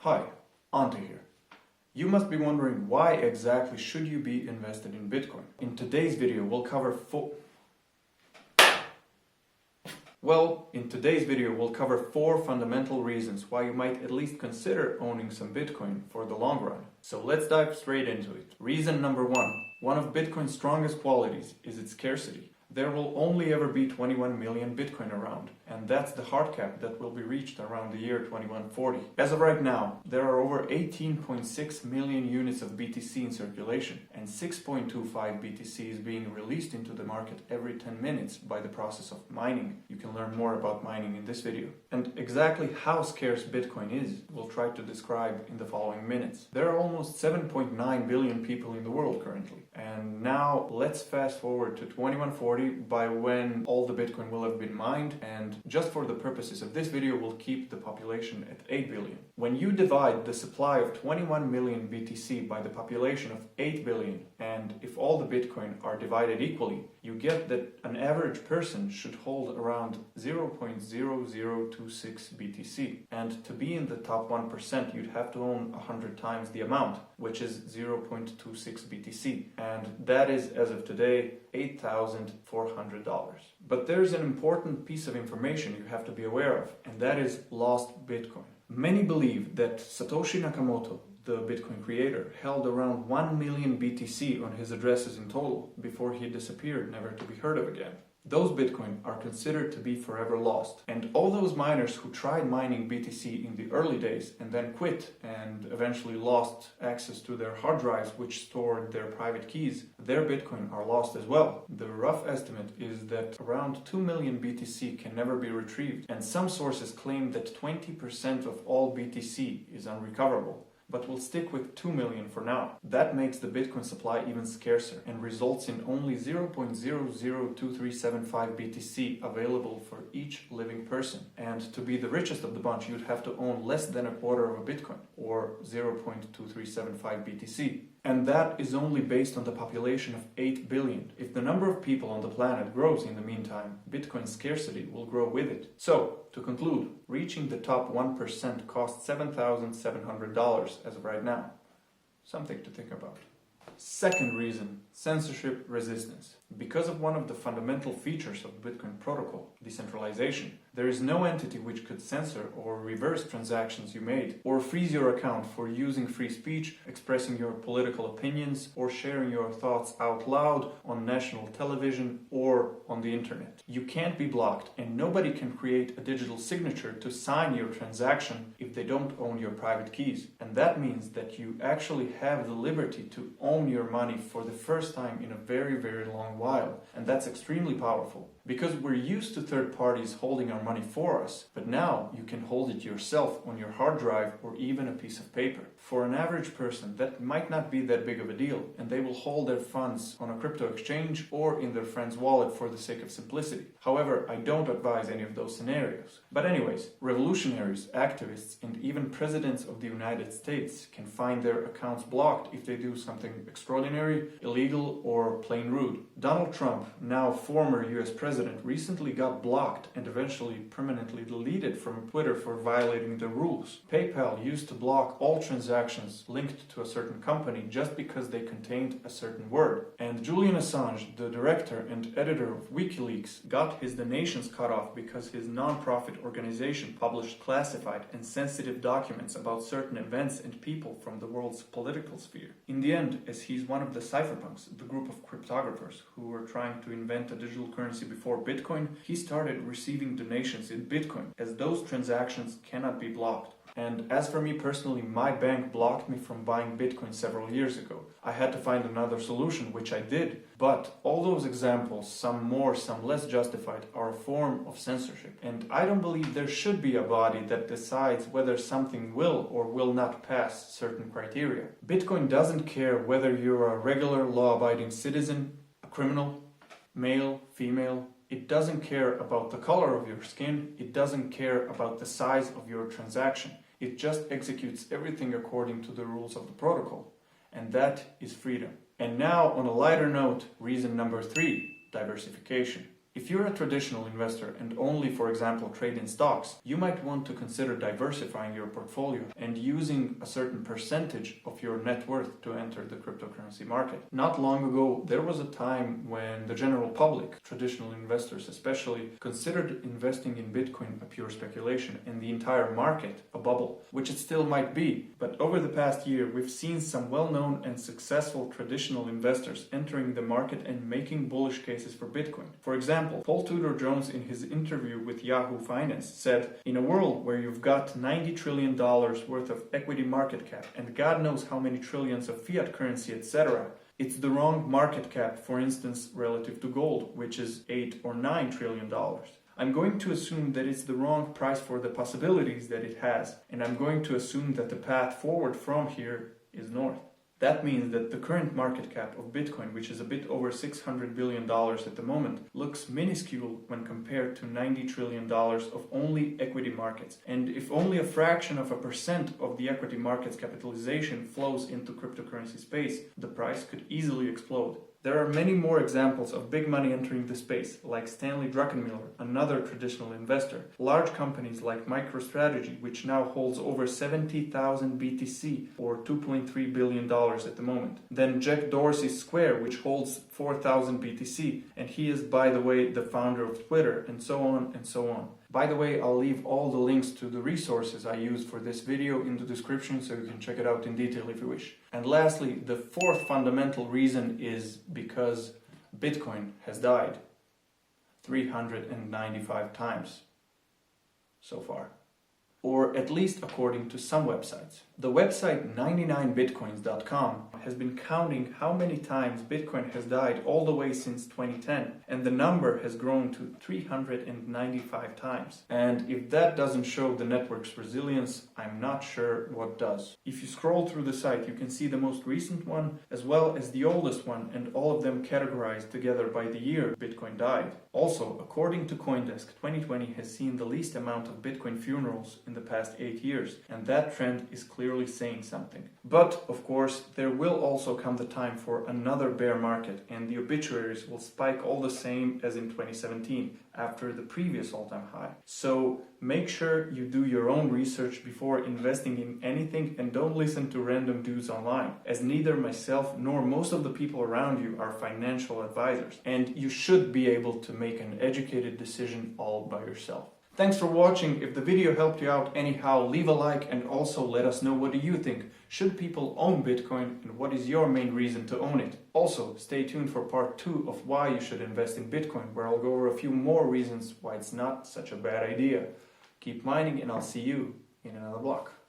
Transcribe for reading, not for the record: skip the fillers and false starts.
Hi, Ante here. You must be wondering why exactly should you be invested in Bitcoin. In today's video we'll cover four fundamental reasons why you might at least consider owning some Bitcoin for the long run. So let's dive straight into it. Reason number one of Bitcoin's strongest qualities is its scarcity. There will only ever be 21 million Bitcoin around, and that's the hard cap that will be reached around the year 2140. As of right now, there are over 18.6 million units of BTC in circulation, and 6.25 BTC is being released into the market every 10 minutes by the process of mining. You can learn more about mining in this video. And exactly how scarce Bitcoin is, we'll try to describe in the following minutes. There are almost 7.9 billion people in the world currently, and now let's fast forward to 2140 by when all the Bitcoin will have been mined, and just for the purposes of this video we'll keep the population at 8 billion. When you divide the supply of 21 million BTC by the population of 8 billion, and if all the Bitcoin are divided equally, you get that an average person should hold around 0.0026 BTC. And to be in the top 1%, you'd have to own 100 times the amount, which is 0.26 BTC. And that is, as of today, $8,400. But there's an important piece of information you have to be aware of, and that is lost Bitcoin. Many believe that Satoshi Nakamoto, the Bitcoin creator, held around 1 million BTC on his addresses in total before he disappeared, never to be heard of again. Those Bitcoin are considered to be forever lost. And all those miners who tried mining BTC in the early days and then quit and eventually lost access to their hard drives which stored their private keys, their Bitcoin are lost as well. The rough estimate is that around 2 million BTC can never be retrieved, and some sources claim that 20% of all BTC is unrecoverable. But we'll stick with 2 million for now. That makes the Bitcoin supply even scarcer and results in only 0.002375 BTC available for each living person. And to be the richest of the bunch, you'd have to own less than a quarter of a Bitcoin, or 0.2375 BTC. And that is only based on the population of 8 billion. If the number of people on the planet grows in the meantime, Bitcoin's scarcity will grow with it. So, to conclude, reaching the top 1% costs $7,700 as of right now. Something to think about. Second reason, censorship resistance. Because of one of the fundamental features of the Bitcoin protocol, decentralization, there is no entity which could censor or reverse transactions you made, or freeze your account for using free speech, expressing your political opinions, or sharing your thoughts out loud on national television or on the internet. You can't be blocked, and nobody can create a digital signature to sign your transaction if they don't own your private keys. And that means that you actually have the liberty to own your money for the first time in a very, very long while. And that's extremely powerful. Because we're used to third parties holding our money for us, but now you can hold it yourself on your hard drive or even a piece of paper. For an average person, that might not be that big of a deal, and they will hold their funds on a crypto exchange or in their friend's wallet for the sake of simplicity. However, I don't advise any of those scenarios. But anyways, revolutionaries, activists, and even presidents of the United States can find their accounts blocked if they do something extraordinary, illegal, or plain rude. Donald Trump, now former US president, recently got blocked and eventually permanently deleted from Twitter for violating the rules. PayPal used to block all transactions linked to a certain company just because they contained a certain word. And Julian Assange, the director and editor of WikiLeaks, got his donations cut off because his non-profit organization published classified and sensitive documents about certain events and people from the world's political sphere. In the end, as he's one of the cypherpunks, the group of cryptographers who were trying to invent a digital currency before Bitcoin, he started receiving donations in Bitcoin, as those transactions cannot be blocked. And as for me personally, my bank blocked me from buying Bitcoin several years ago. I had to find another solution, which I did. But all those examples, some more, some less justified, are a form of censorship. And I don't believe there should be a body that decides whether something will or will not pass certain criteria. Bitcoin doesn't care whether you're a regular law-abiding citizen, a criminal, male, female. It doesn't care about the color of your skin. It doesn't care about the size of your transaction. It just executes everything according to the rules of the protocol. And that is freedom. And now, on a lighter note, reason number 3, diversification. If you're a traditional investor and only, for example, trade in stocks, you might want to consider diversifying your portfolio and using a certain percentage of your net worth to enter the cryptocurrency market. Not long ago, there was a time when the general public, traditional investors especially, considered investing in Bitcoin a pure speculation and the entire market a bubble, which it still might be. But over the past year, we've seen some well-known and successful traditional investors entering the market and making bullish cases for Bitcoin. For example, Paul Tudor Jones, in his interview with Yahoo Finance, said, "In a world where you've got $90 trillion worth of equity market cap and God knows how many trillions of fiat currency, etc., it's the wrong market cap, for instance, relative to gold, which is $8 or $9 trillion. I'm going to assume that it's the wrong price for the possibilities that it has, and I'm going to assume that the path forward from here is north." That means that the current market cap of Bitcoin, which is a bit over $600 billion at the moment, looks minuscule when compared to $90 trillion of only equity markets. And if only a fraction of a percent of the equity market's capitalization flows into cryptocurrency space, the price could easily explode. There are many more examples of big money entering the space, like Stanley Druckenmiller, another traditional investor, large companies like MicroStrategy, which now holds over 70,000 BTC or $2.3 billion at the moment. Then Jack Dorsey's Square, which holds 4,000 BTC, and he is, by the way, the founder of Twitter, and so on and so on. By the way, I'll leave all the links to the resources I used for this video in the description so you can check it out in detail if you wish. And lastly, the fourth fundamental reason is because Bitcoin has died 395 times so far. Or at least according to some websites. The website 99bitcoins.com has been counting how many times Bitcoin has died all the way since 2010, and the number has grown to 395 times. And if that doesn't show the network's resilience, I'm not sure what does. If you scroll through the site, you can see the most recent one as well as the oldest one, and all of them categorized together by the year Bitcoin died. Also, according to CoinDesk, 2020 has seen the least amount of Bitcoin funerals in the past 8 years, and that trend is clearly saying something. But, of course, there will also come the time for another bear market, and the obituaries will spike all the same as in 2017, after the previous all-time high. So, make sure you do your own research before investing in anything, and don't listen to random dudes online, as neither myself nor most of the people around you are financial advisors, and you should be able to make an educated decision all by yourself. Thanks for watching. If the video helped you out anyhow, leave a like and also let us know, what do you think? Should people own Bitcoin, and what is your main reason to own it? Also, stay tuned for part 2 of why you should invest in Bitcoin, where I'll go over a few more reasons why it's not such a bad idea. Keep mining, and I'll see you in another block.